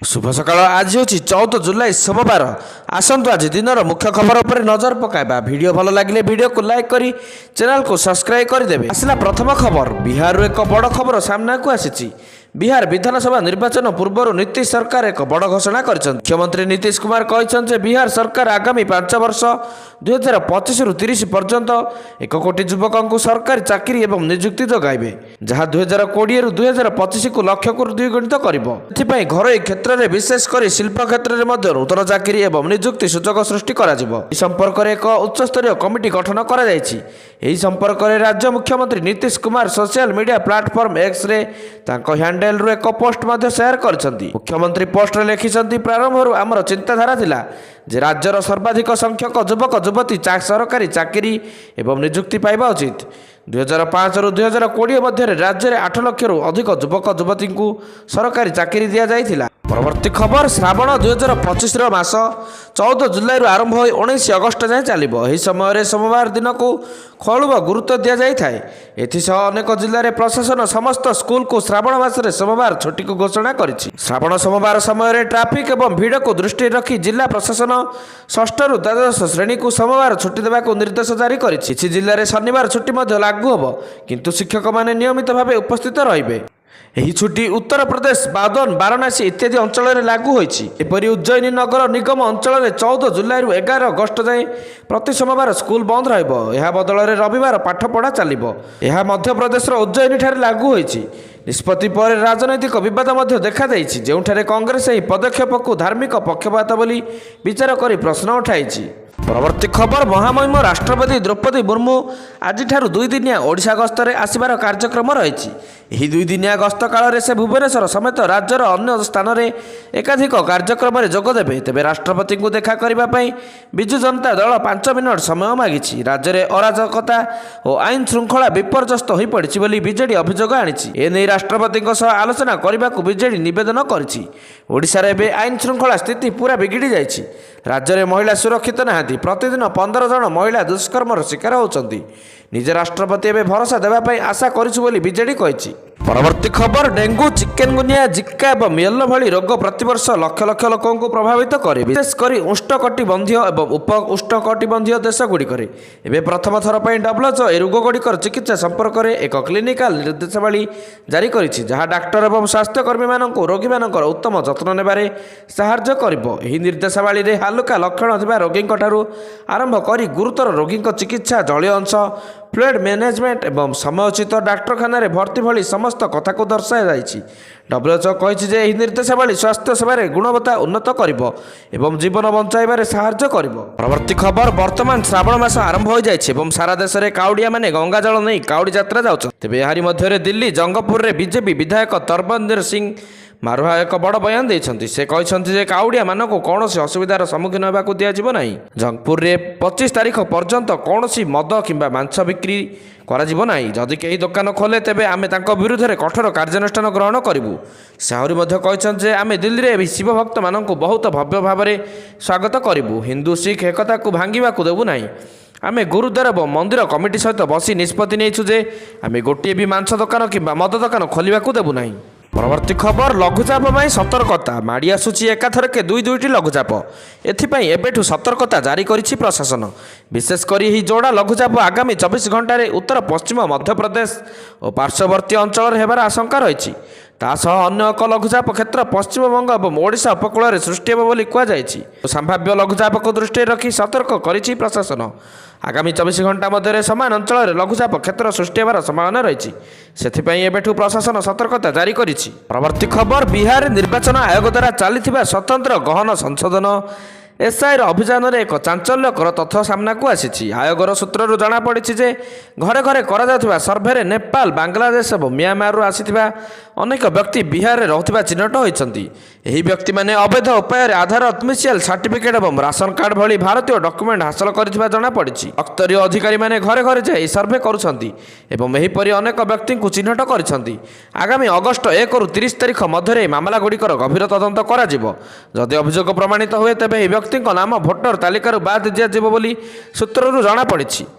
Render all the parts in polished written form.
शुभ सकाळ आज हूँ 14 जुलाई सोमवार। आसतु आज दिन मुख्य खबर पर नजर पकाइबा। वीडियो भल लगे वीडियो को लाइक करी चैनल को सब्सक्राइब करदेवे। आसला प्रथम खबर बिहार एक बड़ खबर सामना को आसी। बिहार विधानसभा निर्वाचन पूर्व नीतीश सरकार एक बड़ घोषणा कर मुख्यमंत्री नीतीश कुमार कहते बिहार सरकार आगामी 5 वर्ष 2025 रु 30 पर्यंत 1 कोटी युवक को सरकारी चाकरी एवं निजुक्ति जगाइबे, जहाँ 2020 रु 2025 को लक्ष्य को द्विगुणित कर घरोई क्षेत्र में विशेषकर शिल्प क्षेत्र में नूतन चाकरी एवं निजुक्ति सुजोग सृष्टि संपर्क में एक उच्चस्तरीय कमिटी गठन कर संपर्क में राज्य मुख्यमंत्री Nitish Kumar social media platform X ray handle रु एक पोस्ट शेयर करछंती। मुख्यमंत्री पोस्ट रे लिखिछंती प्रारंभ आमर चिंताधारा थिला जे राज्यर सर्वाधिक संख्यक युवक युवती सरकारी चाकरी एवं निजुक्ति पाइबा उचित। 2005 रु 2020 मध्य राज्य में 8 लाख रु अधिक युवक युवती को सरकारी चाकरी दि जाइथिला। परवर्ती खबर श्रावण 2025 मास 14 जुलाई रु आरंभ हो 19 अगस्त जाए चलो। यह समय सोमवार दिन को खुब गुरुत्व दि जाए। एसह अनेक जिले में प्रशासन समस्त स्कूल को श्रावण मासरे सोमवार छुट्टी को घोषणा करिछि। श्रावण सोमवार समय ट्राफिक एवं भिड़ को दृष्टि रखी जिला प्रशासन 6 रु 12 श्रेणी को सोमवार छुट्टी देवा निर्देश जारी करिछि। किछि जिले में शनिवार छुट्टी लागू होब, किंतु शिक्षक माने नियमित भाव उपस्थित रहिबे। यही छुट्टी उत्तर प्रदेश, बादन, वाराणसी इत्यादि अंचल में लागू होईपरि उज्जयिनी नगर निगम अंचल में 14 जुलाई रु 11 अगस्त जाए प्रति सोमवार स्कूल बंद रहा बदल में रविवार पाठपढ़ा चलो। यह मध्य प्रदेश उज्जयिनी ठारे लागू होईछि। निष्पत्ति पर राजनैतिक बद देखा जोठारे कांग्रेस यह पदक्षेप को धार्मिक पक्षपात बोली विचार कर प्रश्न उठाई। परवर्ती खबर महामहिम राष्ट्रपति द्रौपदी मुर्मू आज 2 दिनिया ओडिशा गस्तरे आसबार कार्यक्रम रही। यह 2 दिनिया गस्त काल से भुवनेश्वर समेत राज्यर अन्य स्थान में एकाधिक कार्यक्रम में जोगदेवे। तेज राष्ट्रपति को देखा करने विजु जनता दल 5 मिनट समय मागिछि। राज्य में अराजकता और आईन श्रृंखला विपर्यस्त हो पड़ी बोली बीजेडी अभियोग आनी। एने राष्ट्रपति आलोचना करने को बीजेडी निवेदन करिछि। ओडिशा रे एबे आईन श्रृंखला स्थिति पूरा बिगिड़ी जाइछि। राज्य में महिला सुरक्षित नहांती। प्रतिदिन 15 जन महिला दुष्कर्मर शिकार होउछंती। निज राष्ट्रपति एवं भरोसा देवाई आशा करी बीजेडी कही। परवर्ती खबर डेंगू, चिकेनगुनिया, जिका और येलो भली रोग प्रतिवर्ष लक्ष लक्ष लोकों को प्रभावित करे। विशेषकर उष्णकटिबंधीय और उप उष्णकटिबंधीय देशगुड़िक एवं प्रथम थर पर WHO ए रोगगुड़िकर चिकित्सा संपर्क में एक क्लिनिकाल निर्देशावली जारी करिछि, जहाँ डाक्टर और स्वास्थ्यकर्मी मानक रोगी मानकर उत्तम जत्न नेबारे साहाय्य करिबो। एही निर्देशावली रे हालुका लक्षण थिबा रोगी ठारू आरंभ करी गुरुतर रोगी चिकित्सा, जलीय अंश, फ्लूइड मैनेजमेंट एवं समयोचित डाक्तखाना भर्ती भली समस्त कथा को दर्शाई जाइछि। WHO कहिछि जे एही निर्देशावली स्वास्थ्य सेवा गुणवत्ता उन्नत करिबो एवं जीवन बंचाइबारे साहाय्य करिबो। परवर्ती खबर वर्तमान श्रावण मास आरंभ हो जाइछि एवं सारा देश में काउडिया माने गंगा जल नहीं काउडी यात्रा जाउछ। तेबे एहारी मध्य दिल्ली जंगपुर रे बीजेपी विधायक तरबंदर सिंह मारुहा एक बड़ बयान देइछन्ति। से कहछन्ति जे काउडिया मानक कौनसी असुविधार सम्मुखीन होबाकू दियाजिबो नाही। जंगपुर रे 25 तारीख पर्यंत कौनसी मद किंबा मांस बिक्री कराजिबो नाही। जदि केही दुकान खोले तेबे आमे तांको विरुद्ध रे कठोर कार्यानुष्ठान ग्रहण करिबु। से आहुरी मध्य कहछन्ति जे आमे दिल्ली रे शिव भक्त मानक बहुत भव्य भाव में स्वागत करिबु। हिंदू सिख एकता को भांगिबाकू देबु नाही। आमे गुरुद्वार और मंदिर कमिटी सहित बसी निष्पत्ति नेइछु जे आमे गोटे भी मांस दुकान किंबा मद दुकान खोलिबाकू देबु नाही। परवर्ती खबर लघुचाप में सतर्कता माड़ी आसुची। एकाथरके 2-2टी लघुचाप। एथिपाई एबेठु सतर्कता जारी करिछि प्रशासन। विशेषकर यही जोड़ा लघुचाप आगामी 24 घंटे उत्तर पश्चिम मध्य प्रदेश और पार्श्ववर्ती अंचल हेबार आशंका रही। तासह अन्य एक लघुचाप क्षेत्र पश्चिमबंग और ओडिशा उपकूल में सृष्टि होब बोली कुहाଯାଇଛି। संभाव्य लघुचाप को दृष्टि रखी सतर्क करिछि प्रशासन। आगामी 24 घंटा मध्य समान अंचल में लघुचाप क्षेत्र सृष्टि होबार संभावना रही। सेथिपाई एबेठु प्रशासन सतर्कता जारी करिछि। परवर्ती खबर बिहार निर्वाचन आयोग द्वारा चली स्वतंत्र गहन संशोधन एसआईर अभियान में एक चांचल्यकर तथ्य सामना को आसी। आयोगर सूत्रु जमापड़ी जे घरे घरे करा सर्भे नेपाल, बांग्लादेश और म्यांमार आसीथिबा अनेक व्यक्ति बिहार में रहउथिबा चिन्हट होइछन्ति। एही व्यक्ति माने अवैध उपाय आधार, अडमिशियल सर्टिफिकेट और राशन कार्ड भली भारतीय डॉक्यूमेंट हासिल करिथिबा जमापड़ी। स्तरीय अधिकारी माने घरे घरे जाई सर्भे करुछन्ति एवं एहीपरि अनेक व्यक्ति को चिन्हट करिछन्ति। आगामी अगस्त 1 रु 30 तारीख मध्य मामला गुड़िकर गभीर तदंत कराजिबो। जदि अभियोग प्रमाणित हुए तेबे व्यक्ति नाम भोटर तालिकार बाद दिज्व बोली सूत्रु जमापड़ी।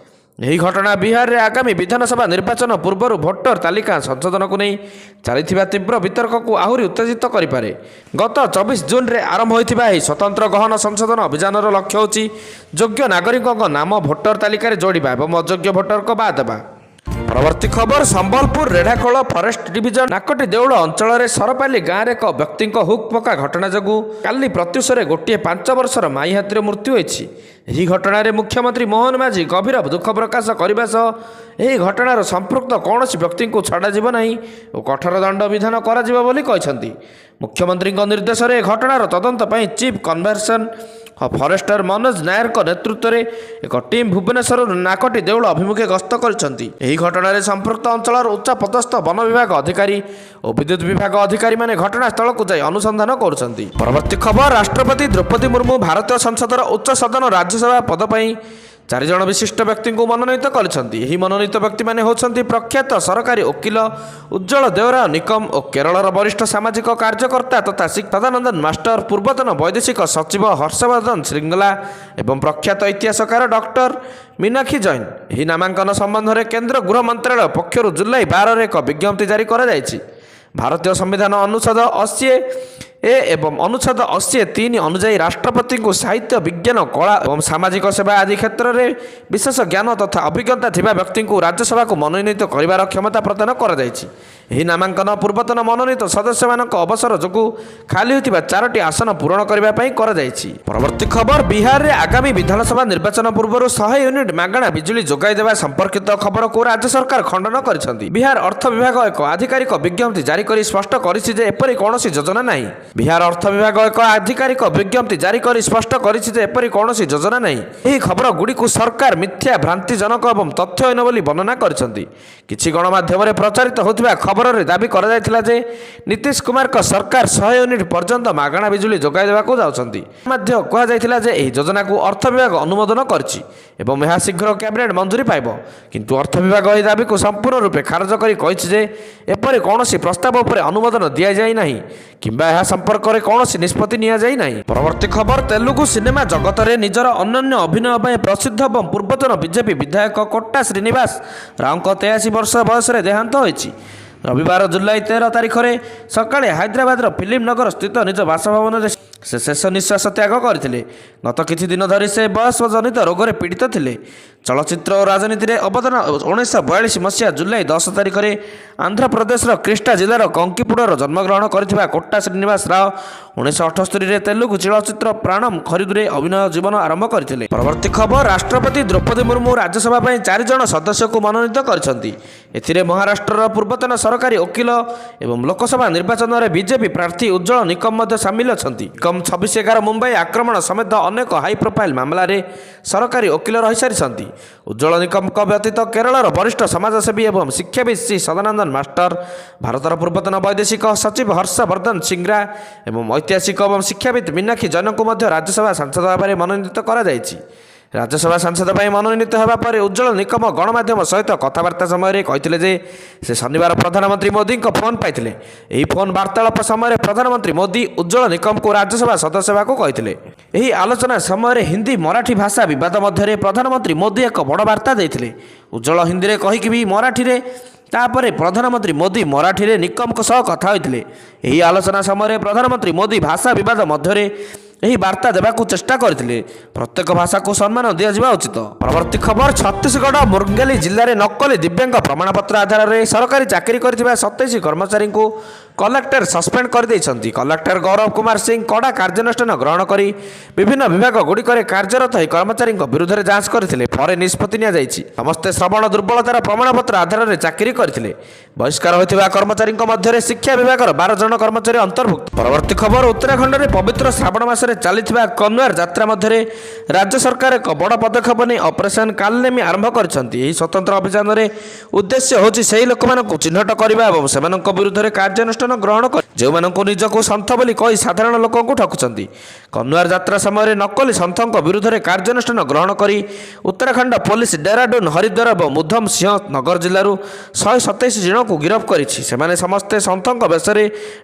ଏହି ଘଟଣା ବିହାରରେ ଆଗାମୀ ବିଧାନସଭା ନିର୍ବାଚନ ପୂର୍ବରୁ ଭୋଟର ତାଲିକା ସଂଶୋଧନକୁ ନେଇ ଚାଲିଥିବା ତୀବ୍ର ବିତର୍କକୁ ଆହୁରି ଉତ୍ତେଜିତ କରିପାରେ। ଗତ 24 ଜୁନରେ ଆରମ୍ଭ ହୋଇଥିବା ଏହି ସ୍ୱତନ୍ତ୍ର ଗହନ ସଂଶୋଧନ ଅଭିଯାନର ଲକ୍ଷ୍ୟ ହେଉଛି ଯୋଗ୍ୟ ନାଗରିକଙ୍କ ନାମ ଭୋଟର ତାଲିକାରେ ଯୋଡ଼ିବା ଏବଂ ଅଯୋଗ୍ୟ ଭୋଟରଙ୍କ ବାଦ୍ ଦେବା। ପରବର୍ତ୍ତୀ ଖବର, ସମ୍ବଲପୁର ରେଢ଼ାଖୋଳ ଫରେଷ୍ଟ ଡିଭିଜନ ନାକଟି ଦେଉଳ ଅଞ୍ଚଳରେ ସରପାଲି ଗାଁରେ ଏକ ବ୍ୟକ୍ତିଙ୍କ ହୁକ୍ ପକା ଘଟଣା ଯୋଗୁଁ କାଲି ପ୍ରତ୍ୟୁଷରେ ଗୋଟିଏ 5 ବର୍ଷର ମାଇ ହାତୀର ମୃତ୍ୟୁ ହୋଇଛି। ଏହି ଘଟଣାରେ ମୁଖ୍ୟମନ୍ତ୍ରୀ ମୋହନ ମାଝୀ ଗଭୀର ଦୁଃଖ ପ୍ରକାଶ କରିବା ସହ ଏହି ଘଟଣାର ସମ୍ପୃକ୍ତ କୌଣସି ବ୍ୟକ୍ତିଙ୍କୁ ଛଡ଼ାଯିବ ନାହିଁ ଓ କଠୋର ଦଣ୍ଡ ବିଧାନ କରାଯିବ ବୋଲି କହିଛନ୍ତି। ମୁଖ୍ୟମନ୍ତ୍ରୀଙ୍କ ନିର୍ଦ୍ଦେଶରେ ଏ ଘଟଣାର ତଦନ୍ତ ପାଇଁ ଚିଫ୍ କନଭର୍ସନ୍ ଫରେଷ୍ଟର ମନୋଜ ନାୟରଙ୍କ ନେତୃତ୍ୱରେ ଏକ ଟିମ୍ ଭୁବନେଶ୍ୱରରୁ ନାକଟି ଦେଉଳ ଅଭିମୁଖେ ଗସ୍ତ କରିଛନ୍ତି। ଏହି ଘଟଣାରେ ସମ୍ପୃକ୍ତ ଅଞ୍ଚଳର ଉଚ୍ଚପଦସ୍ଥ ବନ ବିଭାଗ ଅଧିକାରୀ ଓ ବିଦ୍ୟୁତ୍ ବିଭାଗ ଅଧିକାରୀମାନେ ଘଟଣାସ୍ଥଳକୁ ଯାଇ ଅନୁସନ୍ଧାନ କରୁଛନ୍ତି। ପରବର୍ତ୍ତୀ ଖବର, ରାଷ୍ଟ୍ରପତି ଦ୍ରୌପଦୀ ମୁର୍ମୁ ଭାରତୀୟ ସଂସଦର ଉଚ୍ଚ ସଦନ ରାଜ୍ୟସଭା ପଦ ପାଇଁ 4 ଜଣ ବିଶିଷ୍ଟ ବ୍ୟକ୍ତିଙ୍କୁ ମନୋନୀତ କରିଛନ୍ତି। ଏହି ମନୋନୀତ ବ୍ୟକ୍ତିମାନେ ହେଉଛନ୍ତି ପ୍ରଖ୍ୟାତ ସରକାରୀ ଓକିଲ ଉଜ୍ଜଳ ଦେଓରାୟ ନିକମ ଓ କେରଳର ବରିଷ୍ଠ ସାମାଜିକ କାର୍ଯ୍ୟକର୍ତ୍ତା ତଥା ସଦାନନ୍ଦନ ମାଷ୍ଟର, ପୂର୍ବତନ ବୈଦେଶିକ ସଚିବ ହର୍ଷବର୍ଦ୍ଧନ ଶ୍ରୀଙ୍ଗଲା ଏବଂ ପ୍ରଖ୍ୟାତ ଇତିହାସକାର ଡକ୍ଟର ମୀନାକ୍ଷୀ ଜୈନ। ଏହି ନାମାଙ୍କନ ସମ୍ବନ୍ଧରେ କେନ୍ଦ୍ର ଗୃହ ମନ୍ତ୍ରାଳୟ ପକ୍ଷରୁ ଜୁଲାଇ 12ରେ ଏକ ବିଜ୍ଞପ୍ତି ଜାରି କରାଯାଇଛି। ଭାରତୀୟ ସମ୍ବିଧାନ ଅନୁଚ୍ଛେଦ 80A ଏବଂ ଅନୁଚ୍ଛେଦ 80(3) ଅନୁଯାୟୀ ରାଷ୍ଟ୍ରପତିଙ୍କୁ ସାହିତ୍ୟ, ବିଜ୍ଞାନ, କଳା ଏବଂ ସାମାଜିକ ସେବା ଆଦି କ୍ଷେତ୍ରରେ ବିଶେଷ ଜ୍ଞାନ ତଥା ଅଭିଜ୍ଞତା ଥିବା ବ୍ୟକ୍ତିଙ୍କୁ ରାଜ୍ୟସଭାକୁ ମନୋନୀତ କରିବାର କ୍ଷମତା ପ୍ରଦାନ କରାଯାଇଛି। ଏହି ନାମାଙ୍କନ ପୂର୍ବତନ ମନୋନୀତ ସଦସ୍ୟମାନଙ୍କ ଅବସର ଯୋଗୁଁ ଖାଲି ହୋଇଥିବା 4ଟି ଆସନ ପୂରଣ କରିବା ପାଇଁ କରାଯାଇଛି। ପରବର୍ତ୍ତୀ ଖବର, ବିହାରରେ ଆଗାମୀ ବିଧାନସଭା ନିର୍ବାଚନ ପୂର୍ବରୁ 100 ୟୁନିଟ୍ ମାଗଣା ବିଜୁଳି ଯୋଗାଇ ଦେବା ସମ୍ପର୍କିତ ଖବରକୁ ରାଜ୍ୟ ସରକାର ଖଣ୍ଡନ କରିଛନ୍ତି। ବିହାର ଅର୍ଥ ବିଭାଗ ଏକ ଆଧିକାରିକ ବିଜ୍ଞପ୍ତି ଜାରି କରି ସ୍ପଷ୍ଟ କରିଛି ଯେ ଏପରି କୌଣସି ଯୋଜନା ନାହିଁ। ବିହାର ଅର୍ଥ ବିଭାଗ ଏକ ଆଧିକାରିକ ବିଜ୍ଞପ୍ତି ଜାରି କରି ସ୍ପଷ୍ଟ କରିଛି ଯେ ଏପରି କୌଣସି ଯୋଜନା ନାହିଁ। ଏହି ଖବରଗୁଡ଼ିକୁ ସରକାର ମିଥ୍ୟା, ଭ୍ରାନ୍ତିଜନକ ଏବଂ ତଥ୍ୟହୀନ ବୋଲି ବର୍ଣ୍ଣନା କରିଛନ୍ତି। କିଛି ଗଣମାଧ୍ୟମରେ ପ୍ରଚାରିତ ହେଉଥିବା ଖବରରେ ଦାବି କରାଯାଇଥିଲା ଯେ ନୀତିଶ କୁମାରଙ୍କ ସରକାର 100 ୟୁନିଟ୍ ପର୍ଯ୍ୟନ୍ତ ମାଗଣା ବିଜୁଳି ଯୋଗାଇ ଦେବାକୁ ଯାଉଛନ୍ତି। ମଧ୍ୟ କୁହାଯାଇଥିଲା ଯେ ଏହି ଯୋଜନାକୁ ଅର୍ଥ ବିଭାଗ ଅନୁମୋଦନ କରିଛି ଏବଂ ଏହା ଶୀଘ୍ର କ୍ୟାବିନେଟ୍ ମଞ୍ଜୁରୀ ପାଇବ। କିନ୍ତୁ ଅର୍ଥ ବିଭାଗ ଏହି ଦାବିକୁ ସମ୍ପୂର୍ଣ୍ଣ ରୂପେ ଖାରଜ କରି କହିଛି ଯେ ଏପରି କୌଣସି ପ୍ରସ୍ତାବ ଉପରେ ଅନୁମୋଦନ ଦିଆଯାଇ ନାହିଁ କିମ୍ବା ଏହା ସମ୍ପର୍କରେ କୌଣସି ନିଷ୍ପତ୍ତି ନିଆଯାଇ ନାହିଁ। ପରବର୍ତ୍ତୀ ଖବର, ତେଲୁଗୁ ସିନେମା ଜଗତରେ ନିଜର ଅନନ୍ୟ ଅଭିନୟ ପାଇଁ ପ୍ରସିଦ୍ଧ ଏବଂ ପୂର୍ବତନ ବିଜେପି ବିଧାୟକ କୋଟା ଶ୍ରୀନିବାସ ରାଓଙ୍କ 83 ବର୍ଷ ବୟସରେ ଦେହାନ୍ତ ହୋଇଛି। ରବିବାର ଜୁଲାଇ 13 ତାରିଖରେ ସକାଳେ ହାଇଦ୍ରାବାଦର ଫିଲ୍ମ ନଗର ସ୍ଥିତ ନିଜ ବାସଭବନରେ ସେ ଶେଷ ନିଶ୍ୱାସ ତ୍ୟାଗ କରିଥିଲେ। ଗତ କିଛି ଦିନ ଧରି ସେ ବୟସଜନିତ ରୋଗରେ ପୀଡ଼ିତ ଥିଲେ। ଚଳଚ୍ଚିତ୍ର ଓ ରାଜନୀତିରେ ଅବଦାନ 1942 ମସିହା ଜୁଲାଇ 10 ତାରିଖରେ ଆନ୍ଧ୍ରପ୍ରଦେଶର କ୍ରିଷ୍ଟା ଜିଲ୍ଲାର କଙ୍କିପୁଡ଼ର ଜନ୍ମଗ୍ରହଣ କରିଥିବା କୋଟା ଶ୍ରୀନିବାସ ରାଓ 1978ରେ ତେଲୁଗୁ ଚଳଚ୍ଚିତ୍ର ପ୍ରାଣମ ଖରିଦୁରେ ଅଭିନୟ ଜୀବନ ଆରମ୍ଭ କରିଥିଲେ। ପରବର୍ତ୍ତୀ ଖବର, ରାଷ୍ଟ୍ରପତି ଦ୍ରୌପଦୀ ମୁର୍ମୁ ରାଜ୍ୟସଭା ପାଇଁ 4 ଜଣ ସଦସ୍ୟଙ୍କୁ ମନୋନୀତ କରିଛନ୍ତି। ଏଥିରେ ମହାରାଷ୍ଟ୍ରର ପୂର୍ବତନ ସରକାରୀ ଓକିଲ ଏବଂ ଲୋକସଭା ନିର୍ବାଚନରେ ବିଜେପି ପ୍ରାର୍ଥୀ ଉଜ୍ଜଳ ନିକମ ମଧ୍ୟ ସାମିଲ ଅଛନ୍ତି। ନିକମ 26/11 ମୁମ୍ବାଇ ଆକ୍ରମଣ ସମେତ ଅନେକ ହାଇ ପ୍ରୋଫାଇଲ୍ ମାମଲାରେ ସରକାରୀ ଓକିଲ ରହିସାରିଛନ୍ତି। ଉଜ୍ଜଳ ନିକମଙ୍କ ବ୍ୟତୀତ କେରଳର ବରିଷ୍ଠ ସମାଜସେବୀ ଏବଂ ଶିକ୍ଷାବିତ୍ ଶ୍ରୀ ସଦାନନ୍ଦନ ମାଷ୍ଟର, ଭାରତର ପୂର୍ବତନ ବୈଦେଶିକ ସଚିବ ହର୍ଷବର୍ଦ୍ଧନ ଶ୍ରୀଙ୍ଗଲା ଏବଂ ଐତିହାସିକ ଏବଂ ଶିକ୍ଷାବିତ୍ ମୀନାକ୍ଷୀ ଜୈନଙ୍କୁ ମଧ୍ୟ ରାଜ୍ୟସଭା ସାଂସଦ ଭାବରେ ମନୋନୀତ କରାଯାଇଛି। ରାଜ୍ୟସଭା ସାଂସଦ ପାଇଁ ମନୋନୀତ ହେବା ପରେ ଉଜ୍ଜଳ ନିକମ ଗଣମାଧ୍ୟମ ସହିତ କଥାବାର୍ତ୍ତା ସମୟରେ କହିଥିଲେ ଯେ ସେ ଶନିବାର ପ୍ରଧାନମନ୍ତ୍ରୀ ମୋଦିଙ୍କ ଫୋନ୍ ପାଇଥିଲେ। ଏହି ଫୋନ୍ ବାର୍ତ୍ତାଳାପ ସମୟରେ ପ୍ରଧାନମନ୍ତ୍ରୀ ମୋଦି ଉଜ୍ଜଳ ନିକମଙ୍କୁ ରାଜ୍ୟସଭା ସଦସ୍ୟ ହେବାକୁ କହିଥିଲେ। ଏହି ଆଲୋଚନା ସମୟରେ ହିନ୍ଦୀ ମରାଠୀ ଭାଷା ବିବାଦ ମଧ୍ୟରେ ପ୍ରଧାନମନ୍ତ୍ରୀ ମୋଦି ଏକ ବଡ଼ ବାର୍ତ୍ତା ଦେଇଥିଲେ। ଉଜ୍ଜଳ ହିନ୍ଦୀରେ କହିକି ବି ମରାଠୀରେ, ତାପରେ ପ୍ରଧାନମନ୍ତ୍ରୀ ମୋଦି ମରାଠୀରେ ନିକମଙ୍କ ସହ କଥା ହୋଇଥିଲେ। ଏହି ଆଲୋଚନା ସମୟରେ ପ୍ରଧାନମନ୍ତ୍ରୀ ମୋଦି ଭାଷା ବିବାଦ ମଧ୍ୟରେ ଏହି ବାର୍ତ୍ତା ଦେବାକୁ ଚେଷ୍ଟା କରିଥିଲେ। ପ୍ରତ୍ୟେକ ଭାଷାକୁ ସମ୍ମାନ ଦିଆଯିବା ଉଚିତ। ପରବର୍ତ୍ତୀ ଖବର, ଛତିଶଗଡ଼ ମୁର୍ଗେଲି ଜିଲ୍ଲାରେ ନକଲି ଦିବ୍ୟାଙ୍ଗ ପ୍ରମାଣପତ୍ର ଆଧାରରେ ସରକାରୀ ଚାକିରି କରିଥିବା 27 କର୍ମଚାରୀଙ୍କୁ କଲେକ୍ଟର ସସ୍ପେଣ୍ଡ କରିଦେଇଛନ୍ତି। କଲେକ୍ଟର ଗୌରବ କୁମାର ସିଂ କଡ଼ା କାର୍ଯ୍ୟାନୁଷ୍ଠାନ ଗ୍ରହଣ କରି ବିଭିନ୍ନ ବିଭାଗଗୁଡ଼ିକରେ କାର୍ଯ୍ୟରତ ଏହି କର୍ମଚାରୀଙ୍କ ବିରୁଦ୍ଧରେ ଯାଞ୍ଚ କରିଥିଲେ। ପରେ ନିଷ୍ପତ୍ତି ନିଆଯାଇଛି। ସମସ୍ତେ ଶ୍ରବଣ ଦୁର୍ବଳତାର ପ୍ରମାଣପତ୍ର ଆଧାରରେ ଚାକିରି କରିଥିଲେ। ବହିଷ୍କାର ହୋଇଥିବା କର୍ମଚାରୀଙ୍କ ମଧ୍ୟରେ ଶିକ୍ଷା ବିଭାଗର 12 ଜଣ କର୍ମଚାରୀ ଅନ୍ତର୍ଭୁକ୍ତ। ପରବର୍ତ୍ତୀ ଖବର, ଉତ୍ତରାଖଣ୍ଡରେ ପବିତ୍ର ଶ୍ରାବଣ ମାସରେ ଚାଲିଥିବା କନ୍ୱାର ଯାତ୍ରା ମଧ୍ୟରେ ରାଜ୍ୟ ସରକାର ଏକ ବଡ଼ ପଦକ୍ଷେପ ନେଇ ଅପରେସନ୍ କାଲନେମି ଆରମ୍ଭ କରିଛନ୍ତି। ଏହି ସ୍ୱତନ୍ତ୍ର ଅଭିଯାନରେ ଉଦ୍ଦେଶ୍ୟ ହେଉଛି ସେହି ଲୋକମାନଙ୍କୁ ଚିହ୍ନଟ କରିବା ଏବଂ ସେମାନଙ୍କ ବିରୁଦ୍ଧରେ କାର୍ଯ୍ୟାନୁଷ୍ଠାନ ଗ୍ରହଣ କରି ଯେଉଁମାନଙ୍କୁ ନିଜକୁ ସନ୍ଥ ବୋଲି କହି ସାଧାରଣ ଲୋକଙ୍କୁ ଠକୁଛନ୍ତି। କନ୍ୱାର ଯାତ୍ରା ସମୟରେ ନକଲି ସନ୍ଥଙ୍କ ବିରୁଦ୍ଧରେ କାର୍ଯ୍ୟାନୁଷ୍ଠାନ ଗ୍ରହଣ କରି ଉତ୍ତରାଖଣ୍ଡ ପୋଲିସ ଡେରାଡୁନ୍, ହରିଦ୍ୱାର ଏବଂ ଉଧମ ସିଂହ ନଗର ଜିଲ୍ଲାରୁ 127 ଜଣଙ୍କୁ ଗିରଫ କରିଛି। ସେମାନେ ସମସ୍ତେ ସନ୍ଥଙ୍କ ବେଶରେ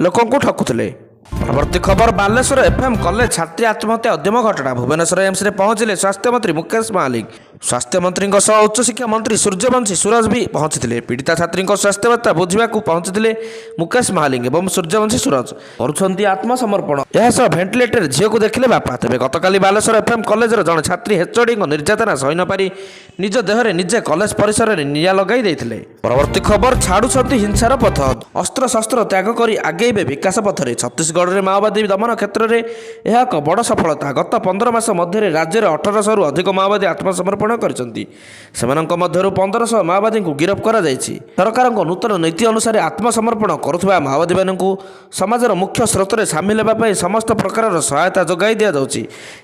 ଲୋକଙ୍କୁ ଠକୁଥିଲେ। ପରବର୍ତ୍ତୀ ଖବର, ବାଲେଶ୍ୱର FM କଲେଜ ଛାତ୍ରୀ ଆତ୍ମହତ୍ୟା ଉଦ୍ୟମ ଘଟଣା। ଭୁବନେଶ୍ୱର ଏମ୍ସରେ ପହଞ୍ଚିଲେ ସ୍ୱାସ୍ଥ୍ୟମନ୍ତ୍ରୀ ମୁକେଶ ମହାଲିକ। ସ୍ୱାସ୍ଥ୍ୟମନ୍ତ୍ରୀଙ୍କ ସହ ଉଚ୍ଚଶିକ୍ଷା ମନ୍ତ୍ରୀ ସୂର୍ଯ୍ୟବଂଶୀ ସୁରଜ ବି ପହଞ୍ଚିଥିଲେ। ପୀଡ଼ିତା ଛାତ୍ରୀଙ୍କ ସ୍ୱାସ୍ଥ୍ୟାବସ୍ଥା ବୁଝିବାକୁ ପହଞ୍ଚିଥିଲେ ମୁକେଶ ମହାଲିକ ଏବଂ ସୂର୍ଯ୍ୟବଂଶୀ ସୁରଜ କରୁଛନ୍ତି ଆତ୍ମସମର୍ପଣ। ଏହା ସହ ଭେଣ୍ଟିଲେଟରରେ ଝିଅକୁ ଦେଖିଲେ ବାପା। ତେବେ ଗତକାଲି ବାଲେଶ୍ୱର ଏଫ୍ଏମ୍ କଲେଜର ଜଣେ ଛାତ୍ରୀ ଏଚ୍ଓଡିଙ୍କ ନିର୍ଯାତନା ସହି ନପାରି ନିଜ ଦେହରେ ନିଜେ କଲେଜ ପରିସରରେ ନିଆଁ ଲଗାଇ ଦେଇଥିଲେ। ପରବର୍ତ୍ତୀ ଖବର ଛାଡୁଛନ୍ତି ହିଂସାର ପଥ, ଅସ୍ତ୍ରଶସ୍ତ୍ର ତ୍ୟାଗ କରି ଆଗେଇବେ ବିକାଶ ପଥରେ। ଛତିଶଗଡ଼ରେ ମାଓବାଦୀ ଦମନ କ୍ଷେତ୍ରରେ ଏହା ଏକ ବଡ଼ ସଫଳତା। ଗତ 15 ମାସ ମଧ୍ୟରେ ରାଜ୍ୟରେ 1800ରୁ ଅଧିକ ମାଓବାଦୀ ଆତ୍ମସମର୍ପଣ କରିଛନ୍ତି। ସେମାନଙ୍କ ମଧ୍ୟରୁ 1500 ମାଓବାଦୀଙ୍କୁ ଗିରଫ କରାଯାଇଛି। ସରକାରଙ୍କ ନୂତନ ନୀତି ଅନୁସାରେ ଆତ୍ମସମର୍ପଣ କରୁଥିବା ମାଓବାଦୀମାନଙ୍କୁ ସମାଜର ମୁଖ୍ୟ ସ୍ରୋତରେ ସାମିଲ ହେବା ପାଇଁ ସମସ୍ତ ପ୍ରକାରର ସହାୟତା ଯୋଗାଇ ଦିଆଯାଉଛି।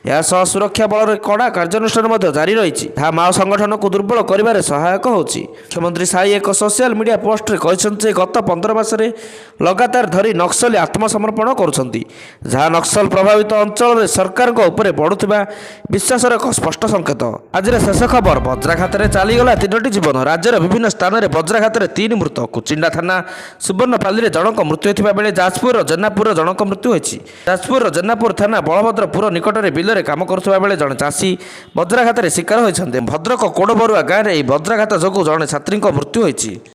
ଏହା ସହ ସୁରକ୍ଷା ବଳରେ କଡ଼ା କାର୍ଯ୍ୟାନୁଷ୍ଠାନ ମଧ୍ୟ ଜାରି ରହିଛି, ଯାହା ମାଓ ସଂଗଠନକୁ ଦୁର୍ବଳ କରିବାରେ ସହାୟକ ହେଉଛି। ମୁଖ୍ୟମନ୍ତ୍ରୀ ସାଇ ଏକ ସୋସିଆଲ ମିଡ଼ିଆ ପୋଷ୍ଟରେ କହିଛନ୍ତି ଯେ ଗତ 15 ମାସରେ ଲଗାତାର ଧରି ନକ୍ସଲି ଆତ୍ମସମର୍ପଣ କରୁଛନ୍ତି, ଯାହା ନକ୍ସଲ ପ୍ରଭାବିତ ଅଞ୍ଚଳରେ ସରକାରଙ୍କ ଉପରେ ବଢ଼ୁଥିବା ବିଶ୍ୱାସର ଏକ ସ୍ପଷ୍ଟ ସଂକେତ। ଆଜିର ଶେଷ ଖବର, ବଜ୍ରାଘାତରେ ଚାଲିଗଲା 3ଟି ଜୀବନ। ରାଜ୍ୟର ବିଭିନ୍ନ ସ୍ଥାନରେ ବଜ୍ରାଘାତରେ 3 ମୃତ। କୁଚିଣ୍ଡା ଥାନା ସୁବର୍ଣ୍ଣପାଲିରେ ଜଣଙ୍କ ମୃତ୍ୟୁ ହୋଇଥିବା ବେଳେ ଯାଜପୁରର ଜେନାପୁରର ଜଣଙ୍କ ମୃତ୍ୟୁ ହୋଇଛି। ଯାଜପୁରର ଜେନାପୁର ଥାନା ବଳଭଦ୍ରପୁର ନିକଟରେ ବିଲରେ କାମ କରୁଥିବା ବେଳେ ଜଣେ ଚାଷୀ ବଜ୍ରାଘାତରେ ଶିକାର ହୋଇଛନ୍ତି। ଭଦ୍ରକ କୋଡ଼ବରୁଆ ଗାଁରେ ଏହି ବଜ୍ରାଘାତ ଯୋଗୁଁ ଜଣେ ଛାତ୍ରୀଙ୍କ ମୃତ୍ୟୁ ହୋଇଛି।